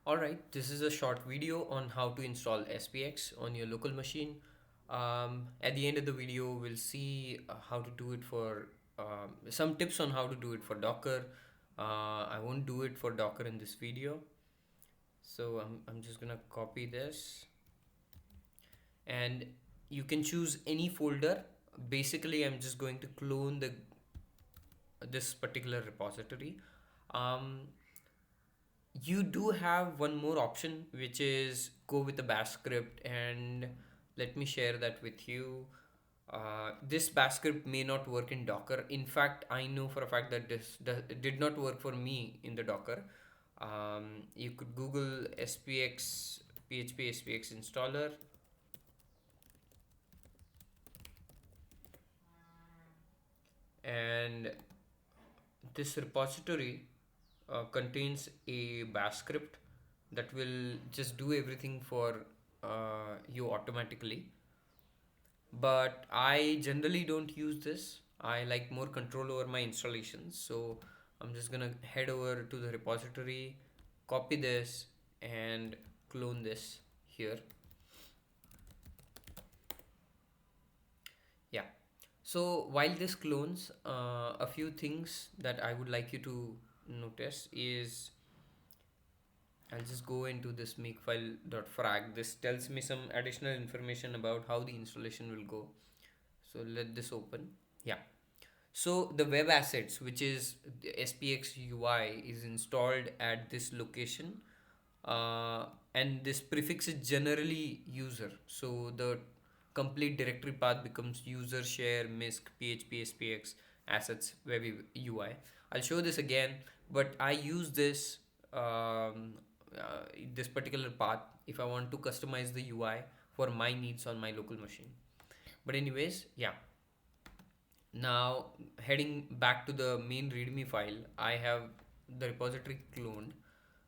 Alright, this is a short video on how to install SPX on your local machine. At the end of the video, we'll see how to do it for some tips on how to do it for Docker. I won't do it for Docker in this video. So I'm just gonna copy this and you can choose any folder. Basically, I'm just going to clone this particular repository. Um, you do have one more option, which is go with the bash script, and let me share that with you. This bash script may not work in Docker. In fact, I know for a fact that did not work for me in the Docker. You could Google SPX PHP SPX installer, and this repository contains a bash script that will just do everything for you automatically. But I generally don't use this. I like more control over my installations. So I'm just gonna head over to the repository, copy this, and clone this here. Yeah. So while this clones, a few things that I would like you to notice is I'll just go into this makefile.frag. This tells me some additional information about how the installation will go. So let this open. Yeah. So the web assets, which is the SPX UI, is installed at this location, and this prefix is generally user. So the complete directory path becomes user share misc php spx assets web UI. I'll show this again, but I use this particular path if I want to customize the UI for my needs on my local machine. But anyways, yeah. Now heading back to the main readme file, I have the repository cloned.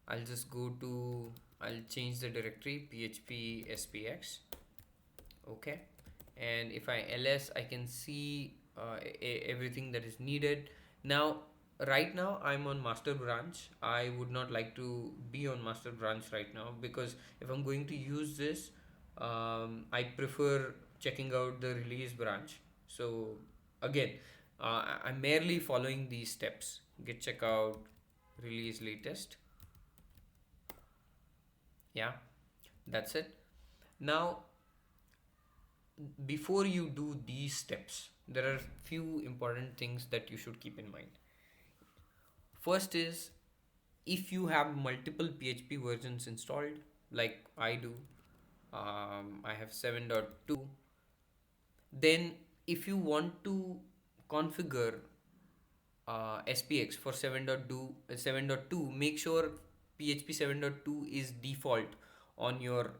I'll just go to, I'll change the directory php spx. Okay, and if I ls, I can see everything that is needed. Now right now I'm on master branch. I would not like to be on master branch right now, because if I'm going to use this, I prefer checking out the release branch. So again, I'm merely following these steps: git checkout, release latest. Yeah, that's it. Now before you do these steps, there are few important things that you should keep in mind. First is, if you have multiple PHP versions installed, like I do, I have 7.2, then if you want to configure SPX for 7.2, make sure PHP 7.2 is default on your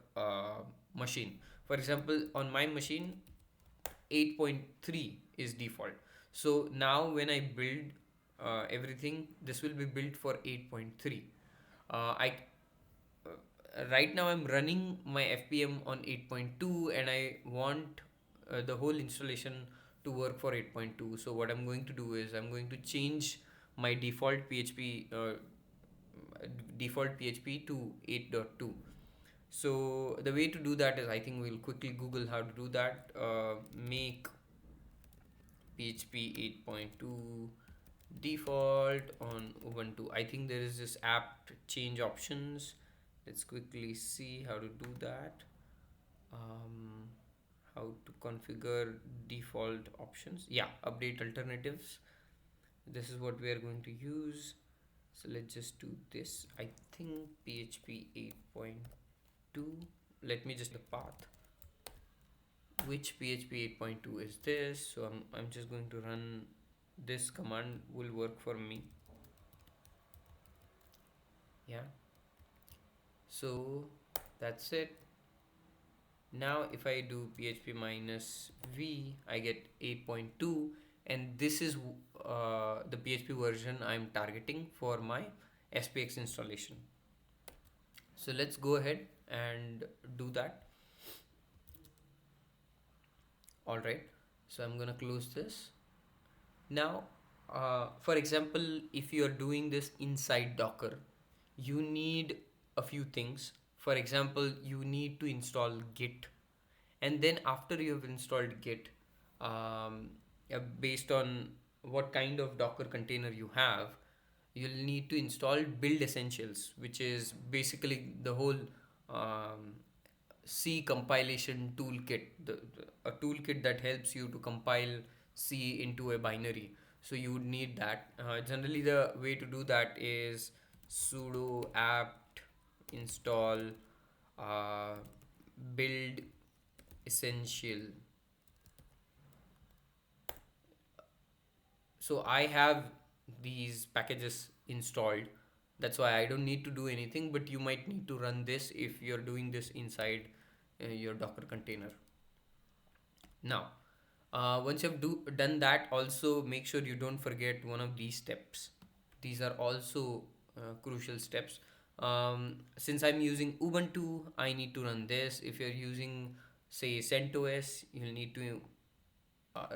machine. For example, on my machine, 8.3 is default. So now when I build everything, this will be built for 8.3. I Right now I'm running my FPM on 8.2, and I want the whole installation to work for 8.2. So what I'm going to do is I'm going to change my default PHP to 8.2. So the way to do that is, I think we'll quickly Google how to do that. Make PHP 8.2 default on Ubuntu. I think there is this apt change options. Let's quickly see how to do that. How to configure default options. Yeah, update alternatives. This is what we are going to use. So let's just do this. I think PHP 8.2. Let me just the path. Which PHP 8.2 is this? So I'm just going to run this command, will work for me. Yeah. So that's it. Now if I do php minus v, I get 8.2, and this is the PHP version I'm targeting for my SPX installation. So let's go ahead and do that. Alright, so I'm gonna close this. Now for example, if you are doing this inside Docker, you need a few things. For example, you need to install Git, and then after you have installed Git, um, based on what kind of Docker container you have, you'll need to install build essentials, which is basically the whole um, C compilation toolkit, a toolkit that helps you to compile C into a binary. So you would need that. Generally, the way to do that is sudo apt install uh, build essential. So I have these packages installed. That's why I don't need to do anything, but you might need to run this if you're doing this inside your Docker container. Now, once you've done that, also make sure you don't forget one of these steps. These are also crucial steps. Since I'm using Ubuntu, I need to run this. If you're using, say, CentOS, you'll need to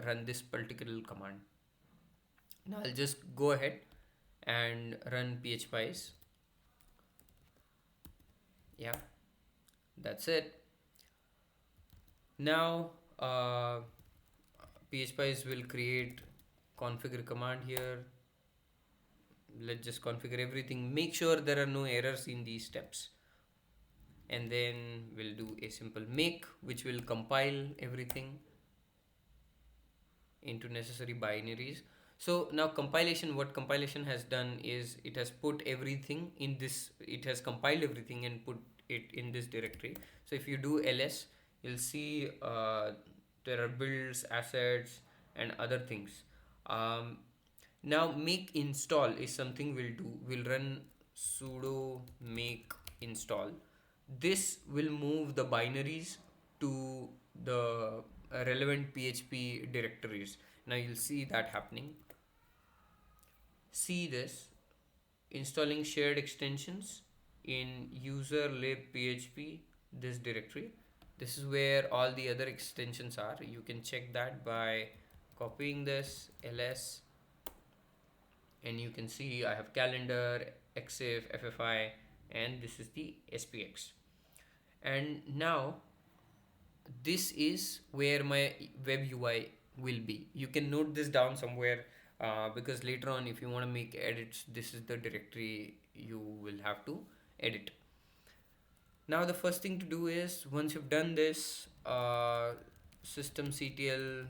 run this particular command. Now I'll just go ahead and run phpies. Yeah, that's it. Now phpies will create configure command here. Let's just configure everything. Make sure there are no errors in these steps. And then we'll do a simple make, which will compile everything into necessary binaries. So now compilation, what compilation has done is it has put everything in this, it has compiled everything and put it in this directory. So if you do ls, you'll see there are builds, assets, and other things. Now make install is something we'll do. We'll run sudo make install. This will move the binaries to the relevant PHP directories. Now you'll see that happening. See this, installing shared extensions in user lib php, this directory. This is where all the other extensions are. You can check that by copying this ls, and you can see I have calendar, exif, ffi, and this is the SPX. And now this is where my web UI will be. You can note this down somewhere because later on, if you want to make edits, this is the directory you will have to edit. Now the first thing to do is, once you've done this, systemctl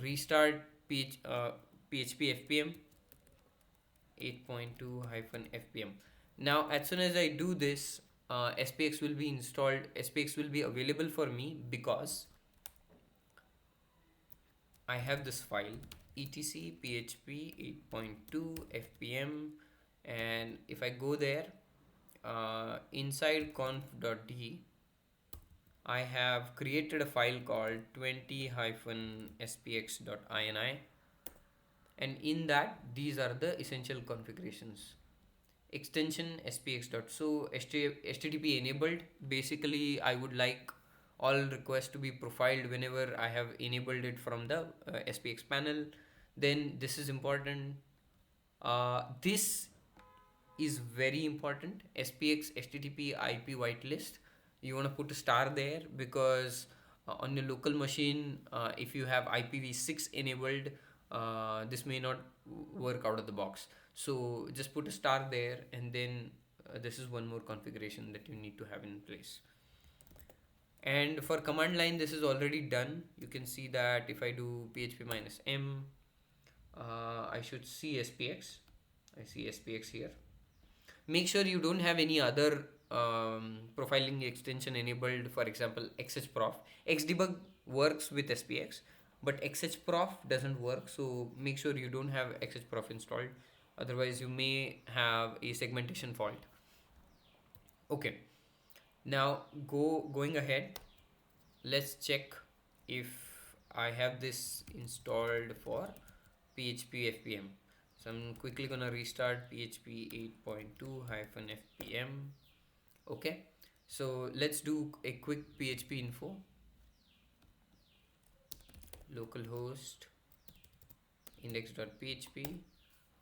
restart php fpm 8.2-fpm. Now as soon as I do this, SPX will be installed. SPX will be available for me because I have this file etc php 8.2 fpm, and if I go there, inside conf.d, I have created a file called 20-spx.ini, and in that these are the essential configurations. Extension spx.so http enabled. Basically, I would like all requests to be profiled whenever I have enabled it from the SPX panel. Then this is important. This is very important. SPX HTTP IP whitelist. You want to put a star there because on your local machine, if you have IPv6 enabled, this may not work out of the box. So just put a star there, and then this is one more configuration that you need to have in place. And for command line, this is already done. You can see that if I do php-m, I should see SPX. I see SPX here. Make sure you don't have any other profiling extension enabled. For example, xhprof. Xdebug works with SPX, but xhprof doesn't work. So make sure you don't have xhprof installed. Otherwise, you may have a segmentation fault. Okay. Now going ahead, let's check if I have this installed for PHP FPM. So I'm quickly gonna restart PHP 8.2-fpm. Okay, so let's do a quick PHP info. Localhost index.php.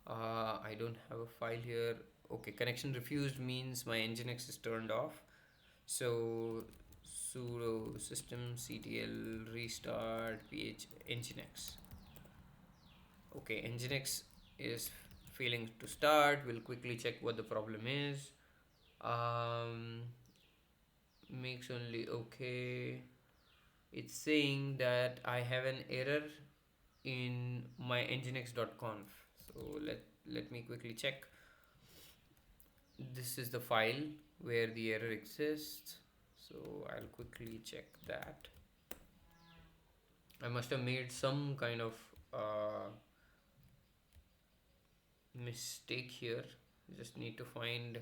I don't have a file here. Okay, connection refused means my nginx is turned off. So sudo systemctl restart ph nginx. Okay, nginx is failing to start. We'll quickly check what the problem is. Makes only okay. It's saying that I have an error in my nginx.conf. So let me quickly check. This is the file where the error exists. So I'll quickly check that. I must have made some kind of mistake here. Just need to find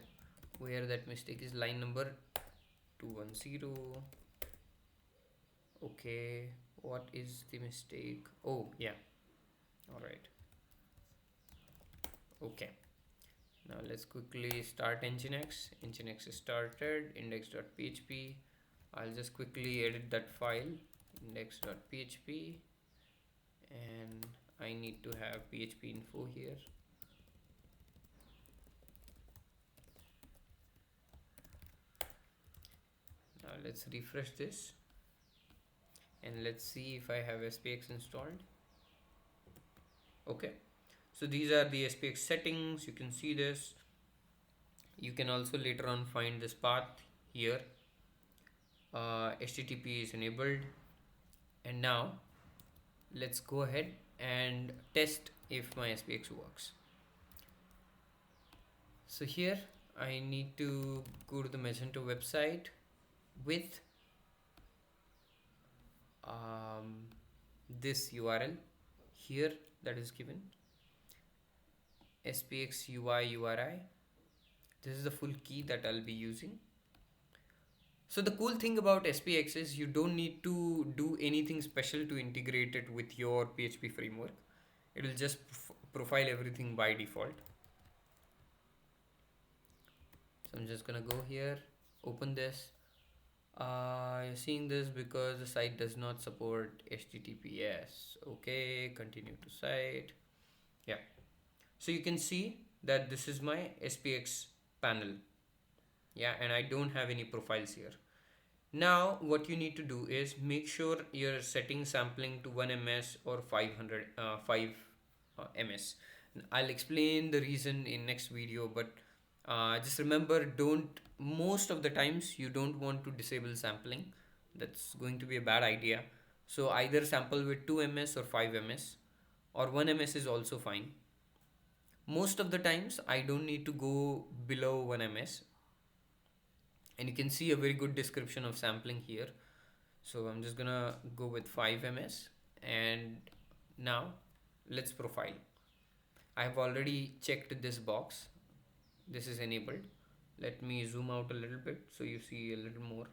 where that mistake is. Line number 210. Okay, what is the mistake? Oh yeah, all right. Okay, now let's quickly start nginx. Nginx is started. Index.php. I'll just quickly edit that file, index.php, and I need to have php info here. Now let's refresh this and let's see if I have SPX installed. Okay, so these are the SPX settings. You can see this. You can also later on find this path here. HTTP is enabled, and now let's go ahead and test if my SPX works. So here I need to go to the Magento website with this URL here that is given, SPX UI URI. This is the full key that I'll be using. So the cool thing about SPX is you don't need to do anything special to integrate it with your PHP framework. It will just profile everything by default. So I'm just gonna go here, open this. You're seeing this because the site does not support HTTPS. Okay, continue to site. Yeah. So you can see that this is my SPX panel. Yeah, and I don't have any profiles here. Now what you need to do is make sure you're setting sampling to 1 ms or 5 ms. I'll explain the reason in next video, but just remember, most of the times you don't want to disable sampling. That's going to be a bad idea. So either sample with 2 ms or 5 ms, or 1 ms is also fine. Most of the times I don't need to go below 1 ms, and you can see a very good description of sampling here. So I'm just gonna go with 5 ms, and now let's profile. I have already checked this box. This is enabled. Let me zoom out a little bit so you see a little more.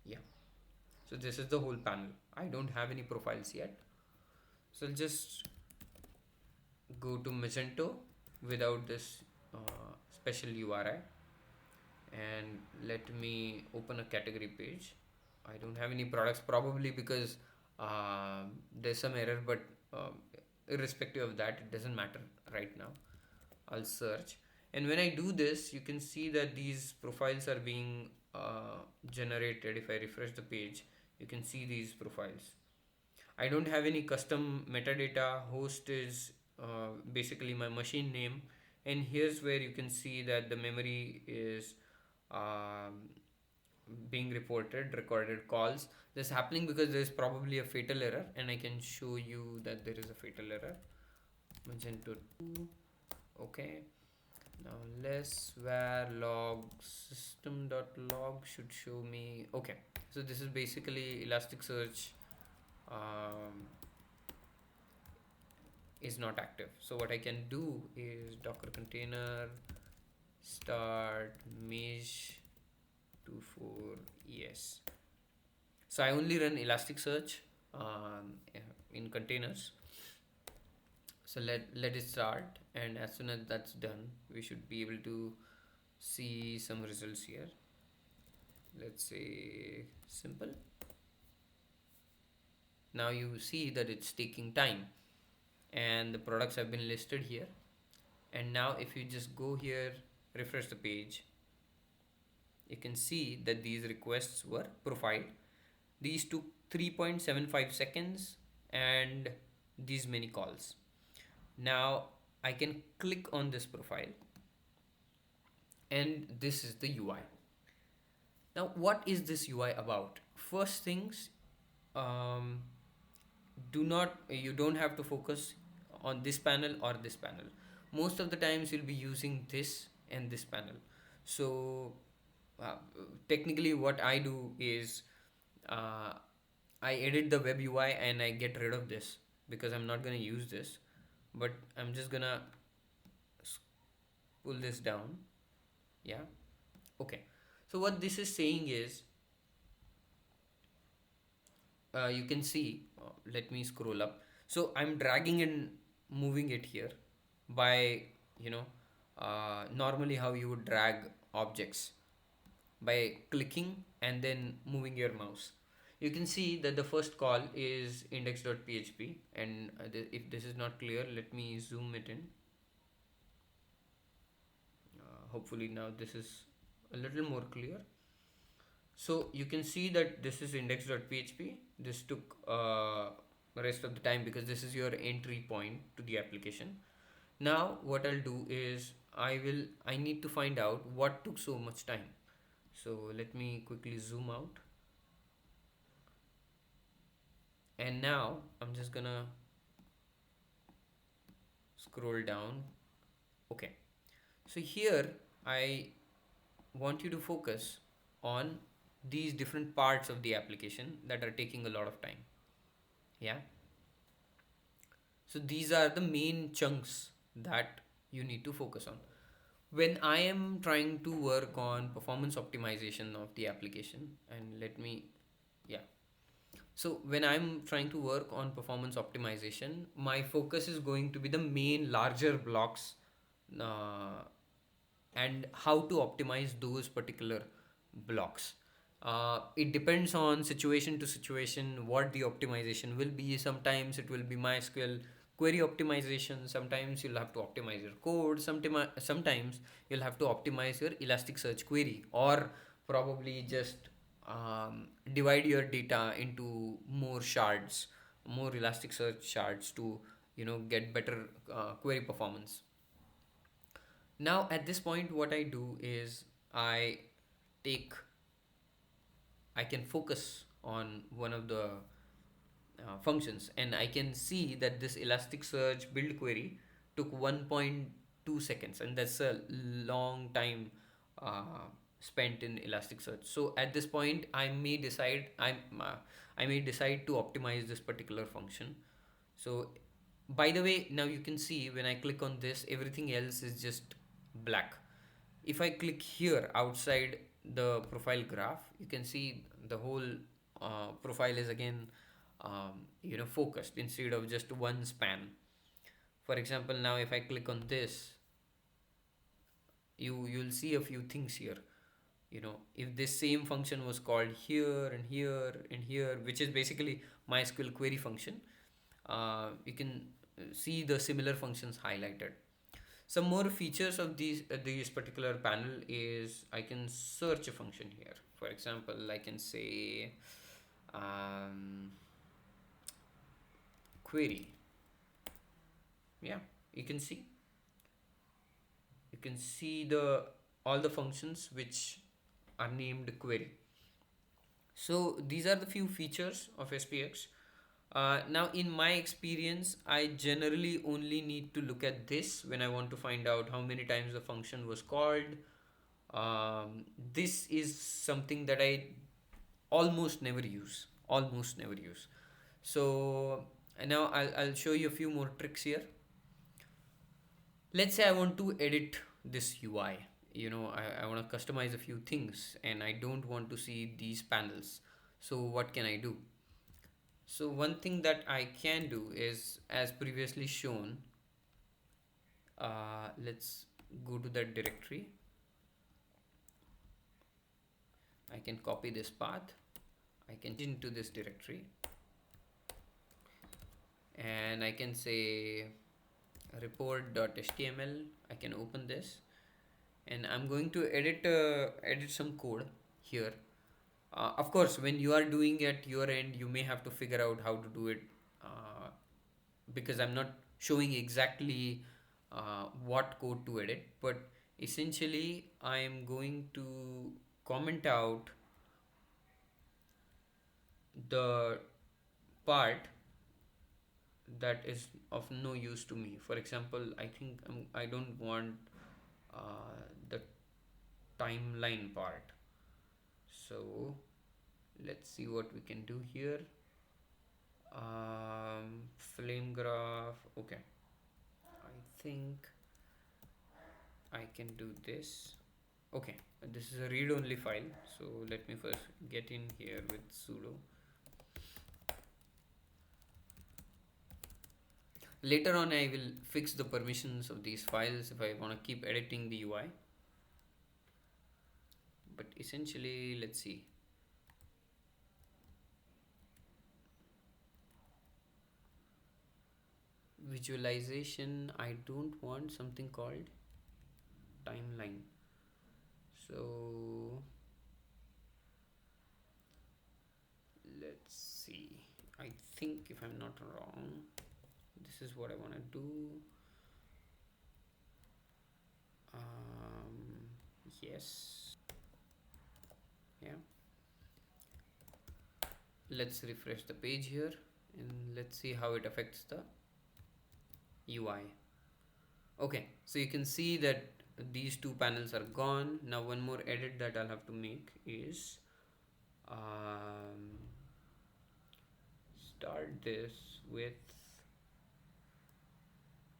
Yeah, so this is the whole panel. I don't have any profiles yet, so I'll just go to Magento without this special URI, and let me open a category page. I don't have any products, probably because there's some error, but irrespective of that, it doesn't matter right now. I'll search, and when I do this, you can see that these profiles are being generated. If I refresh the page, you can see these profiles. I don't have any custom metadata. Host is basically my machine name, and here's where you can see that the memory is being recorded calls. This is happening because there's probably a fatal error, and I can show you that there is a fatal error. Magento 2. Okay, now less var log system.log should show me. Okay, so this is basically Elasticsearch is not active. So what I can do is docker container start mesh 24 es. So I only run Elasticsearch in containers. So let it start, and as soon as that's done, we should be able to see some results here. Let's say simple. Now you see that it's taking time, and the products have been listed here. And now if you just go here, refresh the page, you can see that these requests were profiled. These took 3.75 seconds and these many calls. Now I can click on this profile and this is the UI. Now what is this UI about? First things, um, you don't have to focus on this panel or this panel. Most of the times you'll be using this and this panel. So uh, technically what I do is uh, I edit the web UI and I get rid of this because I'm not gonna use this, but I'm just gonna pull this down. Yeah, okay. So what this is saying is, you can see, let me scroll up. So I'm dragging and moving it here by, you know, normally how you would drag objects by clicking and then moving your mouse. You can see that the first call is index.php, and if this is not clear, let me zoom it in. Hopefully now this is a little more clear. So you can see that this is index.php. This took rest of the time because this is your entry point to the application. Now what I'll do is I need to find out what took so much time. So let me quickly zoom out. And now I'm just gonna scroll down. Okay. So here I want you to focus on these different parts of the application that are taking a lot of time. Yeah. So these are the main chunks that you need to focus on. When I am trying to work on performance optimization of the application, and let me, yeah. So when I'm trying to work on performance optimization, my focus is going to be the main larger blocks, uh, and how to optimize those particular blocks. It depends on situation to situation what the optimization will be. Sometimes it will be MySQL query optimization. Sometimes you'll have to optimize your code. Sometimes you'll have to optimize your Elasticsearch query, or probably just divide your data into more shards, more Elasticsearch shards to get better query performance. Now at this point what I do is take I can focus on one of the functions, and I can see that this Elasticsearch build query took 1.2 seconds, and that's a long time spent in Elasticsearch. So at this point I may decide to optimize this particular function. So by the way, now you can see when I click on this, everything else is just black. If I click here outside the profile graph, you can see the whole profile is again focused instead of just one span. For example, now if I click on this, you'll see a few things here. If this same function was called here and here and here, which is basically MySQL query function, you can see the similar functions highlighted. Some more features of these particular panel is I can search a function here. For example, I can say query. Yeah, you can see the all the functions which are named query. So these are the few features of SPX. Now in my experience, I generally only need to look at this when I want to find out how many times the function was called. This is something that I almost never use. So now I'll show you a few more tricks here. Let's say I want to edit this UI. I want to customize a few things and I don't want to see these panels. So what can I do? So one thing that I can do is, as previously shown, let's go to that directory. I can copy this path. I can into this directory, and I can say report.html. I can open this and I'm going to edit some code here. Of course, when you are doing at your end, you may have to figure out how to do it, because I'm not showing exactly what code to edit, but essentially I am going to comment out the part that is of no use to me. For example, I think I don't want the timeline part. So let's see what we can do here. Flame graph. Okay, I think I can do this. Okay, this is a read-only file. So let me first get in here with sudo. Later on, I will fix the permissions of these files if I want to keep editing the UI. But essentially, let's see. Visualization, I don't want something called timeline. So let's see. I think if I'm not wrong, this is what I want to do. Yes. Yeah. Let's refresh the page here and let's see how it affects the UI. Okay, so you can see that these two panels are gone. Now one more edit that I'll have to make is start this with,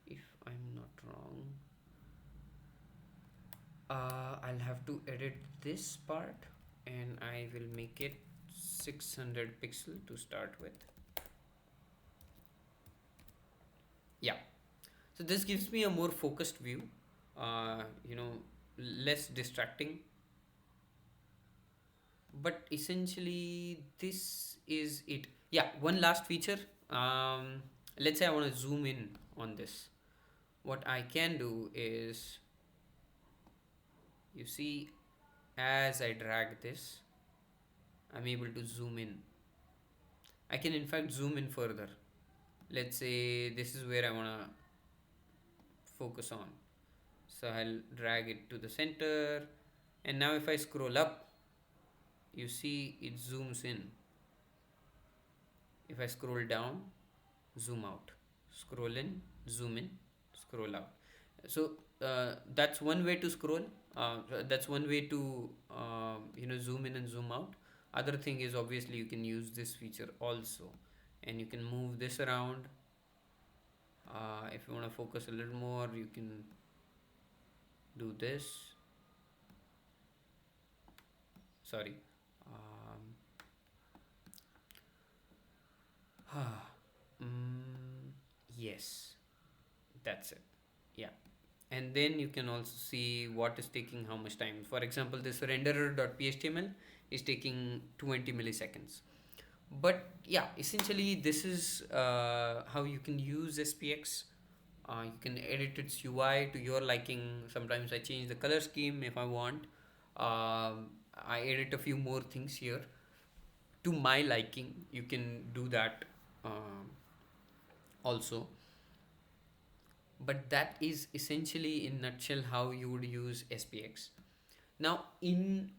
if I'm not wrong, I'll have to edit this part and I will make it 600 pixel to start with. Yeah, so this gives me a more focused view, less distracting. But essentially this is it. Yeah, one last feature. Let's say I want to zoom in on this. What I can do is, you see, as I drag this, I'm able to zoom in. I can in fact zoom in further. Let's say this is where I want to focus on. So I'll drag it to the center, and now if I scroll up, you see it zooms in. If I scroll down, zoom out, scroll in, zoom in, scroll out. So that's one way to scroll. That's one way to zoom in and zoom out. Other thing is, obviously you can use this feature also, and you can move this around. If you want to focus a little more, you can do this. Sorry. Yes, that's it. Yeah, and then you can also see what is taking how much time. For example, this renderer.phtml is taking 20 milliseconds. But yeah, essentially this is how you can use SPX. You can edit its UI to your liking. Sometimes I change the color scheme if I want. I edit a few more things here to my liking. You can do that also. But that is essentially in nutshell how you would use SPX. Now in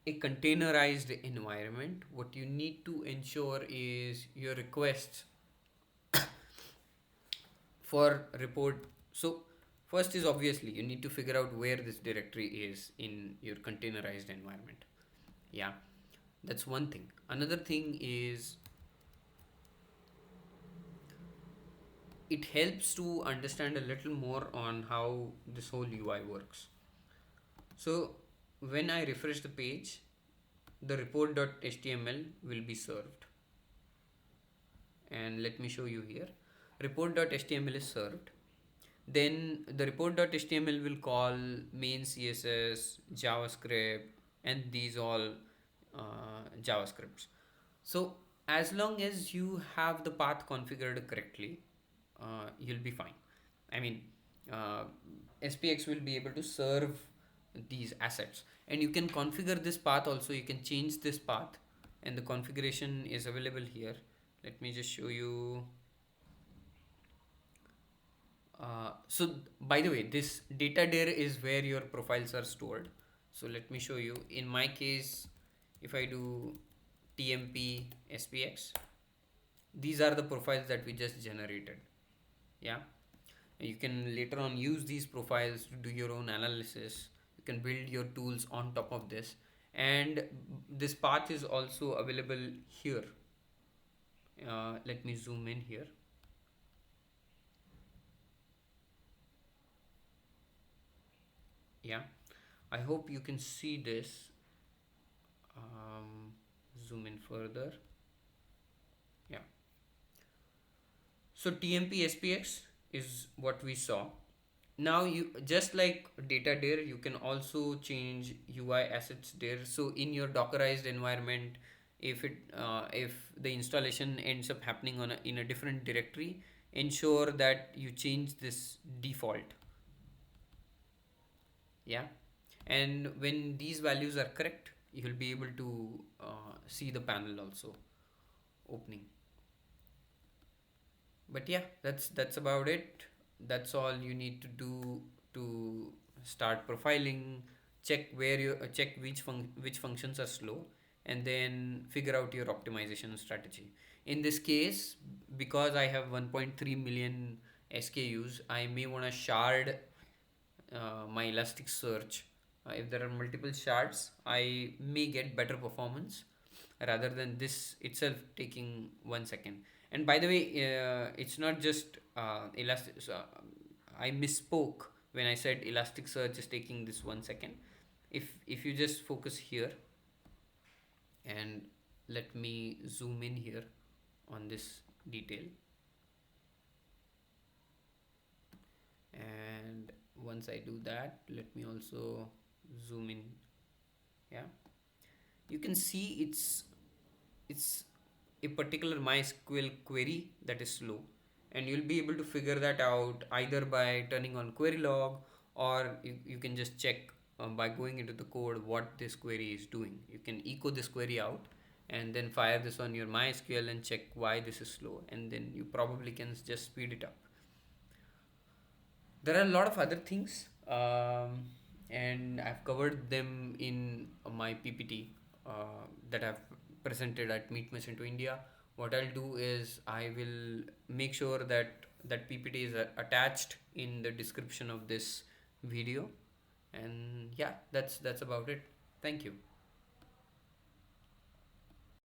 a containerized environment, what you need to ensure is your requests for report. So first is, obviously you need to figure out where this directory is in your containerized environment. Yeah, that's one thing. Another thing is, it helps to understand a little more on how this whole UI works. So when I refresh the page, the report.html will be served. And let me show you here. Report.html is served. Then the report.html will call main CSS, JavaScript, and these all JavaScripts. So as long as you have the path configured correctly, you'll be fine. I mean, uh, SPX will be able to serve these assets, and you can configure this path also. You can change this path, and the configuration is available here. Let me just show you. So by the way, this data dir is where your profiles are stored. So let me show you. In my case, if I do tmp spx, these are the profiles that we just generated. Yeah, you can later on use these profiles to do your own analysis. You can build your tools on top of this, and this path is also available here. Let me zoom in here. Yeah, I hope you can see this. um, Zoom in further. Yeah, so tmp spx is what we saw. Now you, just like data dir, you can also change UI assets there. So in your dockerized environment, if the installation ends up happening in a different directory, ensure that you change this default. Yeah, and when these values are correct, you'll be able to see the panel also opening. But yeah, that's about it. That's all you need to do to start profiling. Check where you check which functions are slow, and then figure out your optimization strategy. In this case, because I have 1.3 million SKUs, I may want to shard my Elasticsearch. If there are multiple shards, I may get better performance rather than this itself taking 1 second. And by the way, it's not just Elastic. I misspoke when I said Elasticsearch is taking this 1 second. If you just focus here, and let me zoom in here on this detail, and once I do that, let me also zoom in. Yeah, you can see it's a particular MySQL query that is slow, and you'll be able to figure that out either by turning on query log, or you can just check by going into the code what this query is doing. You can echo this query out and then fire this on your MySQL and check why this is slow, and then you probably can just speed it up. There are a lot of other things, and I've covered them in my PPT that I've presented at Meet Magento India. What I'll do is I will make sure that that PPT is attached in the description of this video. And yeah, that's about it. Thank you.